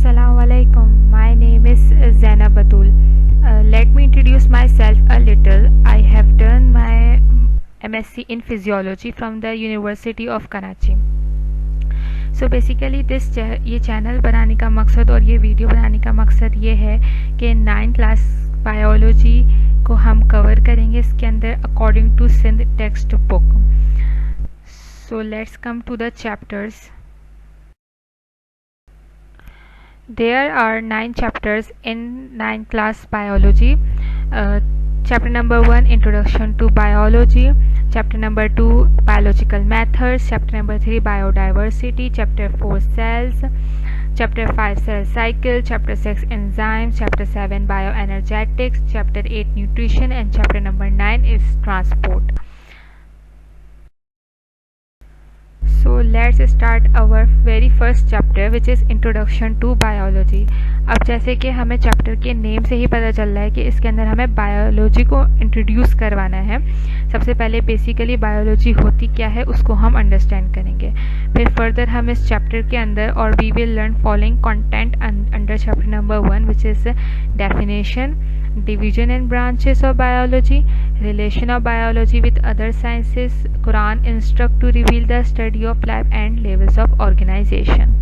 Assalamu alaikum. My name is Zainab Batul. Let me introduce myself a little. I have done my MSc in Physiology from the University of Karachi. So basically ये channel बनाने का मकसद और ये video बनाने का मकसद ये है कि 9th क्लास बायोलॉजी को हम कवर करेंगे इसके अंदर according to Sindh text book. So let's come to the chapters. There are 9 chapters in 9th class biology. Chapter number 1, Introduction to Biology. Chapter number 2, Biological Methods. Chapter number 3, Biodiversity. Chapter 4, Cells. Chapter 5, Cell Cycle. Chapter 6, Enzymes. Chapter 7, Bioenergetics. Chapter 8, Nutrition. And chapter number 9 is Transport. So let's start our very first chapter which is Introduction to Biology. अब जैसे कि हमें chapter के name से ही पता चल रहा है कि इसके अंदर हमें बायोलॉजी को इंट्रोड्यूस करवाना है. सबसे पहले बेसिकली बायोलॉजी होती क्या है उसको हम अंडरस्टैंड करेंगे. फिर फर्दर हम इस चैप्टर के अंदर और we will learn following content under chapter number 1 which is definition, division and branches of biology, relation of biology with other sciences, Quran instruct to reveal the study of life and levels of organization.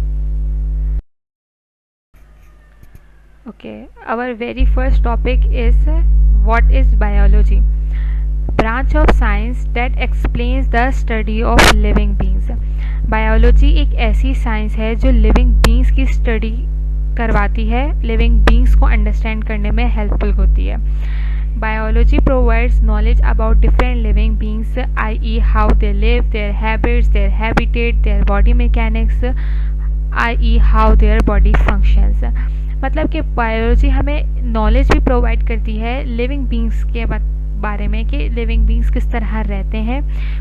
Okay, our very first topic is what is biology? Branch of science that explains the study of living beings. Biology एक ऐसी science है जो living beings की study करवाती है, living beings को understand करने में हेल्पफुल होती है. Biology provides knowledge about different living beings, i.e. how they live, their habits, their habitat, their body mechanics, i.e. how their body functions. मतलब कि बायोलॉजी हमें नॉलेज भी प्रोवाइड करती है लिविंग बींग्स के बारे में कि लिविंग बींग्स किस तरह रहते हैं,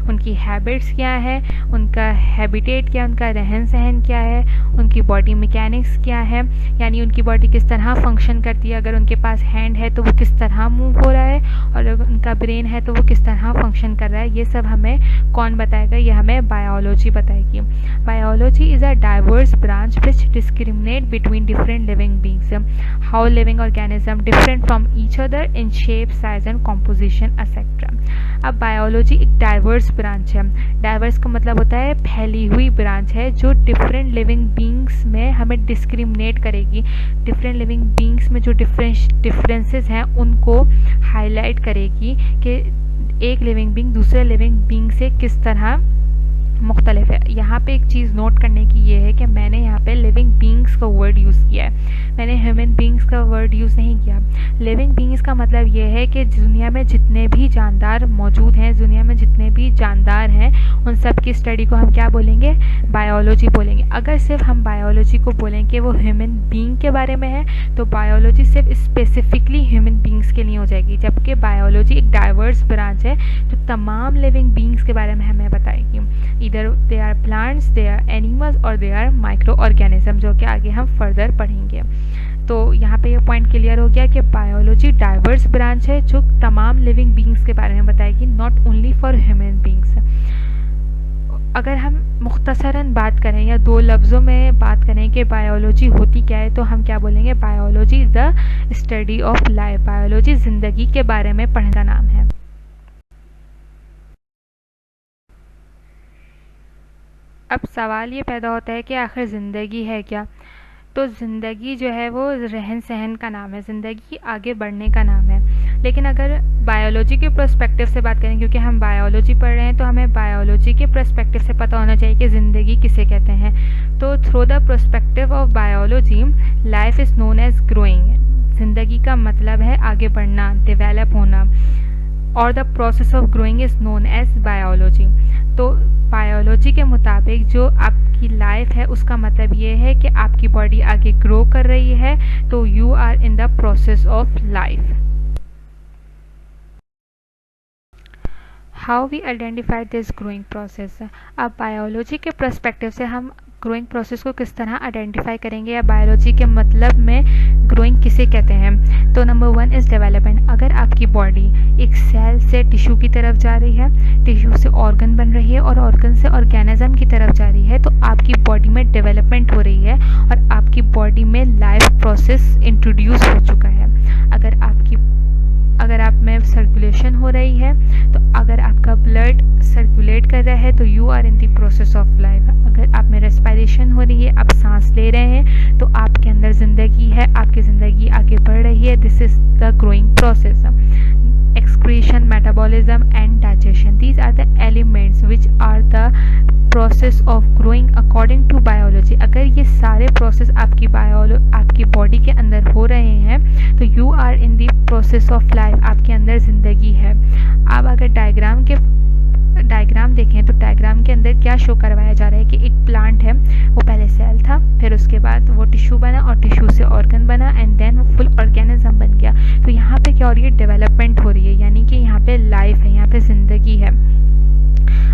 उनकी हैबिट्स क्या है, उनका हैबिटेट क्या, उनका रहन सहन क्या है, उनकी बॉडी मैकेनिक्स क्या है, यानी उनकी बॉडी किस तरह फंक्शन करती है. अगर उनके पास हैंड है तो वो किस तरह मूव हो रहा है, और अगर उनका ब्रेन है तो वो किस तरह फंक्शन कर रहा है. ये सब हमें कौन बताएगा? ये हमें बायोलॉजी बताएगी. Biology is a diverse branch which discriminate between different living beings. How living organism different from each other in shape, size and composition etcetera. अब बायोलॉजी एक डाइवर्स ब्रांच है. डाइवर्स का मतलब होता है फैली हुई ब्रांच है जो डिफरेंट लिविंग बींग्स में हमें डिस्क्रिमिनेट करेगी. डिफरेंट लिविंग बींग्स में जो डिफरेंसेस हैं उनको हाईलाइट करेगी कि एक लिविंग बींग दूसरे लिविंग बींग से किस तरह मुख्तलिफ है. यहाँ पे एक चीज़ नोट करने की ये है कि मैंने यहाँ पे लिविंग बींग्स का वर्ड यूज़ किया है, मैंने ह्यूमन बींग्स का वर्ड यूज़ नहीं किया. लिविंग बींग्स का मतलब ये है कि दुनिया में जितने भी जानदार मौजूद हैं, दुनिया में जितने भी जानदार हैं, उन सब की स्टडी को हम क्या बोलेंगे? बायोलॉजी बोलेंगे. अगर सिर्फ हम बायोलॉजी को बोलें कि वो ह्यूमन बींग के बारे में है तो बायोलॉजी सिर्फ स्पेसिफिकली ह्यूमन बींग्स के लिए हो जाएगी, जबकि बायोलॉजी एक डाइवर्स ब्रांच है जो तमाम लिविंग बींग्स के बारे में हमें बताएगी. Either they are plants, they are animals or they are microorganism, जो कि आगे हम फर्दर पढ़ेंगे. तो यहाँ पे ये पॉइंट क्लियर हो गया कि बायोलॉजी डाइवर्स ब्रांच है जो तमाम लिविंग बींग्स के बारे में बताएगी, not only for human beings. अगर हम मुख्तसरन बात करें या दो लफ्ज़ों में बात करें कि बायोलॉजी होती क्या है तो हम क्या बोलेंगे? Biology is the study of life. Biology ज़िंदगी के बारे में पढ़ने का नाम है. अब सवाल ये पैदा होता है कि आखिर ज़िंदगी है क्या? तो ज़िंदगी जो है वो रहन सहन का नाम है, ज़िंदगी आगे बढ़ने का नाम है. लेकिन अगर बायोलॉजी के पर्सपेक्टिव से बात करें, क्योंकि हम बायोलॉजी पढ़ रहे हैं तो हमें बायोलॉजी के पर्सपेक्टिव से पता होना चाहिए कि ज़िंदगी किसे कहते हैं. तो through the perspective of biology life is known as growing. ज़िंदगी का मतलब है आगे बढ़ना, डेवलप होना, और the process of growing is known as biology. तो बायोलॉजी के मुताबिक जो आपकी लाइफ है उसका मतलब ये है कि आपकी बॉडी आगे ग्रो कर रही है, तो you are in the process of life. How we identify this growing process. अब बायोलॉजी के पर्सपेक्टिव से हम ग्रोइंग प्रोसेस को किस तरह आइडेंटिफाई करेंगे या बायोलॉजी के मतलब में ग्रोइंग किसे कहते हैं? तो नंबर 1 इज़ डेवलपमेंट. अगर आपकी बॉडी एक सेल से टिश्यू की तरफ जा रही है, टिश्यू से ऑर्गन बन रही है और ऑर्गन से ऑर्गेनिज्म की तरफ जा रही है, तो आपकी बॉडी में डेवलपमेंट हो रही है और आपकी बॉडी बॉडी में लाइफ प्रोसेस इंट्रोड्यूस हो चुका है। अगर आप में सर्कुलेशन हो रही है, तो अगर आपका ब्लड सर्कुलेट कर रहा है तो you are in the process of life. अगर आप में रेस्पिरेशन हो रही है, आप सांस ले रहे हैं, तो आपके अंदर ज़िंदगी है, आपकी ज़िंदगी आगे बढ़ रही है। This is the growing process. Excretion, metabolism and digestion, these are the elements which are the process of growing according to biology। अगर ये सारे प्रोसेस आपकी बॉडी के अंदर हो रहे हैं तो you are in the process of life, आपके अंदर ज़िंदगी है। आप अगर डायग्राम देखें तो डायग्राम के अंदर क्या शो करवाया जा रहा है कि एक प्लांट है, वो पहले सेल था, फिर उसके बाद वो टिश्यू बना और टिश्यू से ऑर्गन बना एंड देन वो फुल ऑर्गेनिज्म बन गया। तो यहाँ पे क्या हो रही है, डेवलपमेंट हो रही है, यानी कि यहाँ पे लाइफ है, यहाँ पे ज़िंदगी है।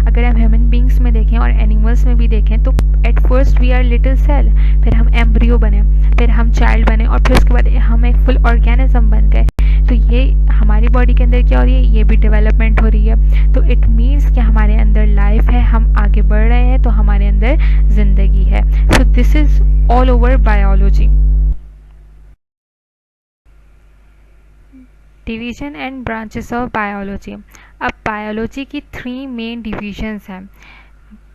अगर हम ह्यूमन बींग्स में देखें और एनिमल्स में भी देखें तो at first we are little cell, फिर हम एम्ब्रियो बने, फिर हम चाइल्ड बने और फिर उसके बाद हम एक फुल ऑर्गेनिज्म बन गए। तो ये हमारी बॉडी के अंदर क्या हो रही है, ये भी डेवलपमेंट हो रही है। तो इट मीन्स कि हमारे अंदर लाइफ है, हम आगे बढ़ रहे हैं, तो हमारे अंदर ज़िंदगी है। सो this is all over biology. Division and branches of biology. अब बायोलॉजी की 3 मेन डिविजन्स हैं।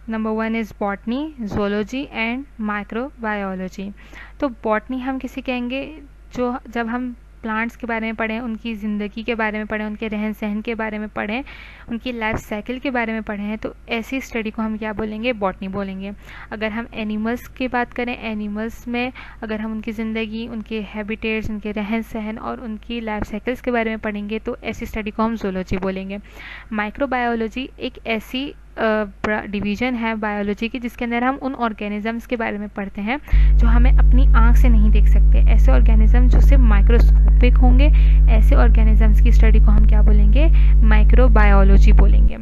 Number 1 is botany, zoology and microbiology. तो बॉटनी हम किसे कहेंगे, जो जब हम प्लांट्स के बारे में पढ़ें, उनकी ज़िंदगी के बारे में पढ़ें, उनके रहन सहन के बारे में पढ़ें, उनकी लाइफ साइकिल के बारे में पढ़ें, तो ऐसी स्टडी को हम क्या बोलेंगे, बॉटनी बोलेंगे। अगर हम एनिमल्स की बात करें, एनिमल्स में अगर हम उनकी ज़िंदगी, उनके हैबिटेट्स, उनके रहन सहन और उनकी लाइफ साइकिल्स के बारे में पढ़ेंगे तो ऐसी स्टडी को हम ज़ूलॉजी बोलेंगे। माइक्रोबायोलॉजी एक ऐसी डिवीज़न है बायोलॉजी की जिसके अंदर हम उन ऑर्गेनिजम्स के बारे में पढ़ते हैं जो हमें अपनी आंख से नहीं देख सकते। ऐसे ऑर्गेनिज्म जो सिर्फ माइक्रोस्कोपिक होंगे, ऐसे ऑर्गेनिजम्स की स्टडी को हम क्या बोलेंगे, माइक्रोबायोलॉजी बोलेंगे।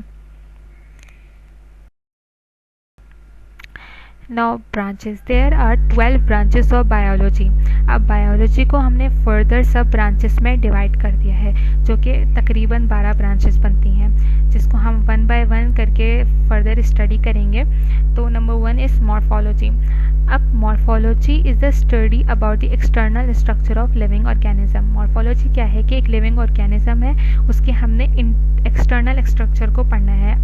Now branches, there are 12 branches of biology. अब बायोलॉजी को हमने फर्दर सब ब्रांचेस में डिवाइड कर दिया है, जो कि तकरीबन 12 ब्रांचेस बनती हैं, जिसको हम 1 बाय 1 करके फर्दर स्टडी करेंगे। तो नंबर 1 इज़ मॉर्फोलॉजी। अब morphology is the study about the external structure of living organism. Morphology क्या है कि एक लिविंग ऑर्गेनिज्म है, उसके हमने एक्सटर्नल स्ट्रक्चर को पढ़ना है,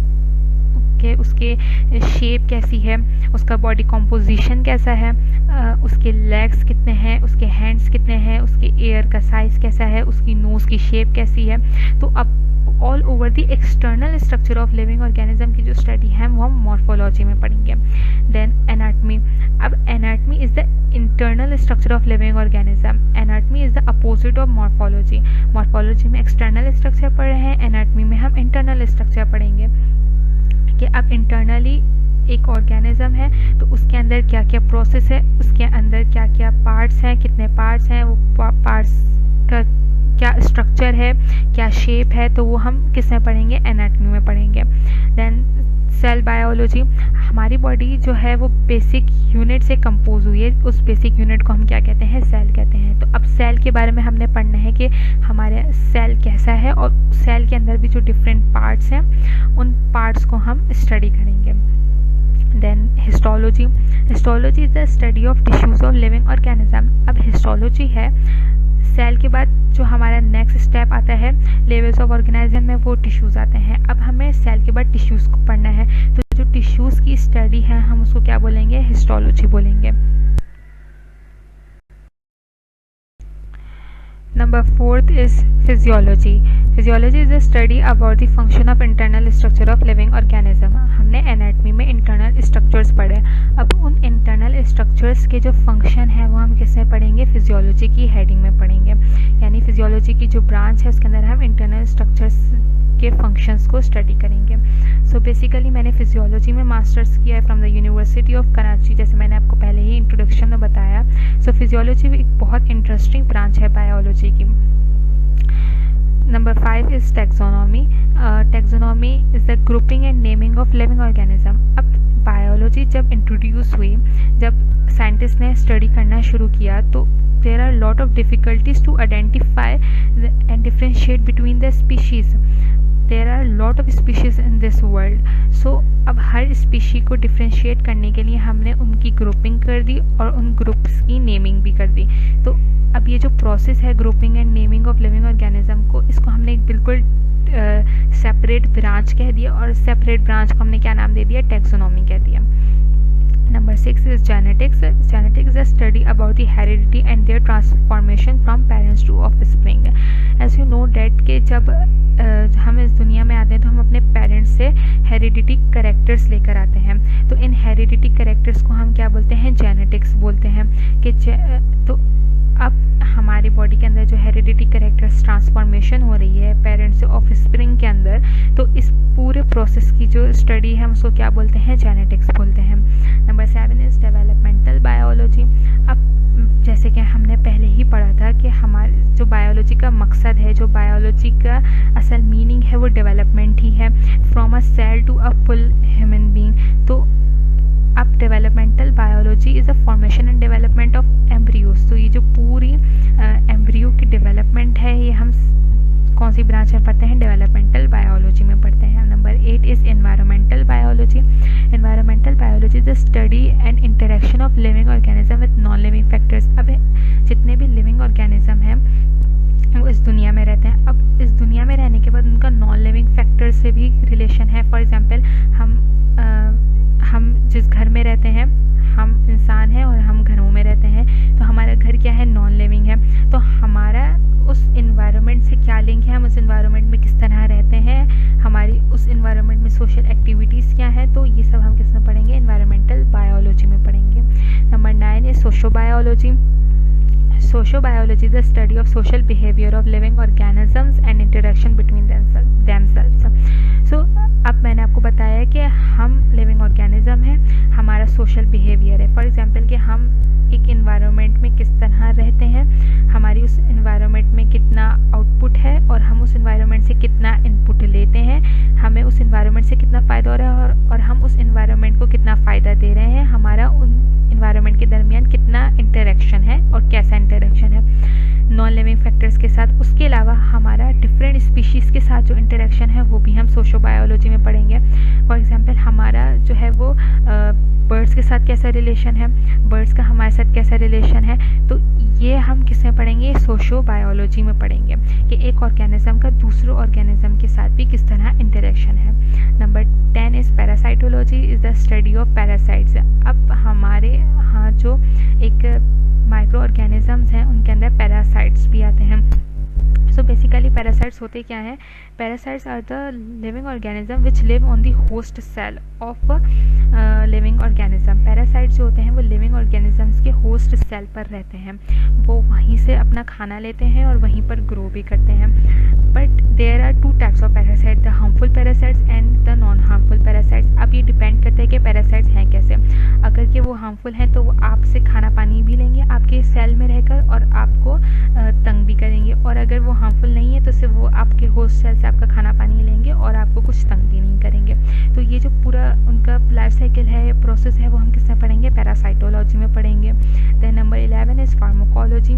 कि उसके शेप कैसी है, उसका बॉडी कॉम्पोजिशन कैसा है, उसके लेग्स कितने हैं, उसके हैंड्स कितने हैं, उसके एयर का साइज़ कैसा है, उसकी नोज़ की शेप कैसी है। तो अब all over the external structure of living organism की जो स्टडी है वो हम मॉर्फोलॉजी में पढ़ेंगे। Then anatomy. अब anatomy is the internal structure of living organism. Anatomy is the opposite of morphology. Morphology में एक्सटर्नल स्ट्रक्चर पढ़ रहे हैं, एनाटमी में हम इंटरनल स्ट्रक्चर पढ़ेंगे कि अब इंटरनली एक ऑर्गेनिज्म है तो उसके अंदर क्या क्या प्रोसेस है, उसके अंदर क्या क्या पार्ट्स हैं, कितने पार्ट्स हैं, वो पार्ट्स का क्या स्ट्रक्चर है, क्या शेप है, तो वो हम किस में पढ़ेंगे, एनाटॉमी में पढ़ेंगे। Then cell biology. हमारी बॉडी जो है वो बेसिक यूनिट से कंपोज हुई है, उस बेसिक यूनिट को हम क्या कहते हैं, सेल कहते हैं। तो अब सेल के बारे में हमने पढ़ना है कि हमारे सेल कैसा है और सेल के अंदर भी जो डिफरेंट पार्ट्स हैं उन पार्ट्स को हम स्टडी करेंगे। Then histology. Histology is the study of tissues of living organism. अब हिस्टोलॉजी है, सेल के बाद जो हमारा नेक्स्ट स्टेप आता है लेवल्स ऑफ ऑर्गेनाइजेशन में, वो टिश्यूज़ आते हैं। अब हमें सेल के बाद टिश्यूज़ को पढ़ना है, तो जो टिश्यूज़ की स्टडी है हम उसको क्या बोलेंगे, हिस्टोलॉजी बोलेंगे। Number 4th is physiology. Physiology is the study about the function of internal structure of living organism. हमने एनाटॉमी में इंटरनल स्ट्रक्चर्स पढ़े, अब उन इंटरनल स्ट्रक्चर्स के जो फंक्शन है वो हम किस में पढ़ेंगे, फिजियोलॉजी की हेडिंग में पढ़ेंगे। यानी फिजियोलॉजी की जो ब्रांच है उसके अंदर हम इंटरनल स्ट्रक्चर्स के फंक्शंस को स्टडी करेंगे। सो बेसिकली मैंने फिजियोलॉजी में मास्टर्स किया है from the university of Karachi, जैसे मैंने आपको पहले ही इंट्रोडक्शन में बताया। सो फिजियोलॉजी एक बहुत इंटरेस्टिंग ब्रांच है बायोलॉजी की। Number 5 is taxonomy. Taxonomy is the grouping and naming of living organism. अब बायोलॉजी जब इंट्रोड्यूस हुई, जब साइंटिस्ट ने स्टडी करना शुरू किया, तो there are lot of difficulties to identify and differentiate between the species. There are lot of species in this world. So अब हर स्पीशी को डिफ्रेंशिएट करने के लिए हमने उनकी ग्रुपिंग कर दी और उन ग्रुप्स की नेमिंग भी कर दी। तो अब ये जो प्रोसेस है grouping and naming of living organism को, इसको हमने एक बिल्कुल सेपरेट ब्रांच कह दिया, और सेपरेट ब्रांच को हमने क्या नाम दे दिया, टैक्सोनॉमी कह दिया। Number 6 is genetics. Genetics is a study about the heredity and their transformation from parents to offspring. As you know that कि जब हम इस दुनिया में आते हैं तो हम अपने पेरेंट्स से हेरिडिटी करेक्टर्स लेकर आते हैं। तो इन हेरिडिटी करेक्टर्स को हम क्या बोलते हैं, जेनेटिक्स बोलते हैं। कि तो अब हमारी बॉडी के अंदर जो हेरिडिटी करेक्टर्स ट्रांसफॉर्मेशन हो रही है पेरेंट्स से ऑफस्प्रिंग के अंदर, तो इस पूरे प्रोसेस की जो स्टडी है हम उसको क्या बोलते हैं, जेनेटिक्स बोलते हैं। Number 7 is developmental biology. अब जैसे कि हमने पहले ही पढ़ा था कि हमारे जो बायोलॉजी का मकसद है, जो बायोलॉजी का असल मीनिंग है, वो डेवलपमेंट ही है, from a cell to a full human being. तो अब developmental biology is a formation and development of embryos. तो ये जो पूरी एम्ब्रियो की डेवलपमेंट है, ये हम कौन सी ब्रांच में पढ़ते हैं, डेवलपमेंटल बायोलॉजी में पढ़ते हैं। Number 8 is environmental biology. Environmental biology is the study and interaction of living organism with non living factors. अब जितने भी लिविंग ऑर्गेनिज्म हैं वो इस दुनिया में रहते हैं। अब इस दुनिया में रहने के बाद उनका नॉन लिविंग फैक्टर से भी रिलेशन है। फॉर एग्जांपल हम जिस घर में रहते हैं, हम इंसान हैं और हम घरों में रहते हैं, तो हमारा घर क्या है, नॉन लिविंग है। तो हमारा उस इन्वायरमेंट से क्या लिंक है, हम उस इन्वायरमेंट में किस तरह रहते हैं, हमारी उस इन्वायरमेंट में सोशल एक्टिविटीज़ क्या है, तो ये सब हम किस में पढ़ेंगे, एनवायरमेंटल बायोलॉजी में पढ़ेंगे। Number 9 is sociobiology. Sociobiology is the study of social behavior of living organisms and interaction between themselves. So अब मैंने आपको बताया कि हम लिविंग ऑर्गेनिज्म हैं, हमारा सोशल बिहेवियर है। फॉर एग्जांपल कि हम एक इन्वायरमेंट में किस तरह रहते हैं, हमारी उस इन्वायरमेंट में कितना आउटपुट है और हम उस इन्वायरमेंट से कितना इनपुट लेते हैं, हमें उस इन्वायरमेंट से कितना फ़ायदा हो रहा है और हम उस इन्वायरमेंट को कितना फ़ायदा दे रहे हैं, हमारा उन इन्वायरमेंट के दरमियान कितना इंटरेक्शन है और कैसा इंटरेक्शन है नॉन लिविंग फैक्टर्स के साथ। उसके अलावा हमारा डिफरेंट स्पीशीज़ के साथ जो इंटरेक्शन है वो भी हम सोशोबायोलॉजी में पढ़ेंगे। फॉर एग्जांपल हमारा जो है वो बर्ड्स के साथ कैसा रिलेशन है, बर्ड्स का हमारे साथ कैसा रिलेशन है, तो ये हम किस में पढ़ेंगे, सोशोबायोलॉजी में पढ़ेंगे कि एक ऑर्गेनिज्म का दूसरे ऑर्गेनिज्म के साथ भी किस तरह इंटरेक्शन है। Number 10 is parasitology is the study of parasites. अब हमारे यहाँ जो एक माइक्रो ऑर्गेनिजम्स हैं उनके अंदर पैरासाइट्स भी आते हैं। सो बेसिकली पैरासाइट्स होते क्या हैं, parasites are the living organism which live on the host cell of living organism. Parasites जो होते हैं वो लिविंग ऑर्गेनिजम्स के होस्ट सेल पर रहते हैं, वो वहीं से अपना खाना लेते हैं और वहीं पर ग्रो भी करते हैं। But there are 2 types of parasite, the harmful parasites and the non harmful parasites. अब ये डिपेंड करता है कि पैरासाइट्स हैं कैसे। अगर कि वो हार्मफुल हैं तो वो आपसे खाना पानी भी लेंगे आपके सेल में रहकर और आपको तंग भी करेंगे, और अगर वो हार्मफुल नहीं है तो सिर्फ वो आपके होस्ट सेल से आपका खाना पानी लेंगे और आपको कुछ तंग भी नहीं करेंगे। तो ये जो पूरा उनका लाइफ साइकिल है, प्रोसेस है, वो हम किस में पढ़ेंगे, पैरासाइटोलॉजी में पढ़ेंगे। Then number 11 is pharmacology,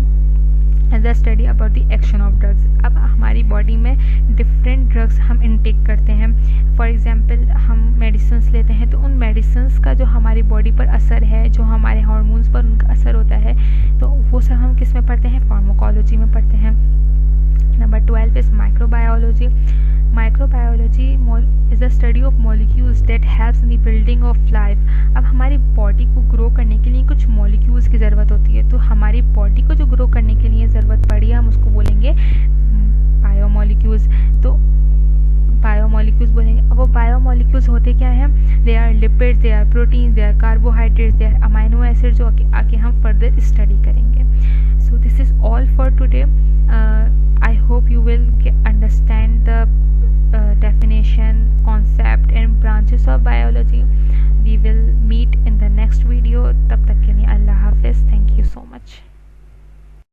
the study about the action of drugs. अब हमारी बॉडी में डिफरेंट ड्रग्स हम इनटेक करते हैं। फॉर एग्जांपल हम मेडिसिन्स लेते हैं, तो उन मेडिसिन्स का जो हमारी बॉडी पर असर है, जो हमारे हार्मोन्स पर उनका असर होता है, तो वो सब हम किस में पढ़ते हैं, फार्माकोलॉजी में पढ़ते हैं। Number 12 is microbiology. Microbiology is the study of molecules that helps in the building of life. अब हमारी बॉडी को ग्रो करने के लिए कुछ मॉलिक्यूल्स की ज़रूरत होती है, तो हमारी बॉडी को जो ग्रो करने के लिए ज़रूरत पड़ी है हम उसको बोलेंगे बायोमॉलिक्यूल्स। तो बायोमॉलिक्यूल्स बोलेंगे। अब वो बायोमॉलिक्यूल्स होते क्या हैं, they are lipids, they are proteins, they are carbohydrates, they are amino acid, जो आगे हम फर्दर स्टडी करेंगे। So this is all for today. I hope you will understand the definition, concept and branches of biology. We will meet in the next video. तब तक के लिए अल्लाह हाफिज़. Thank you so much.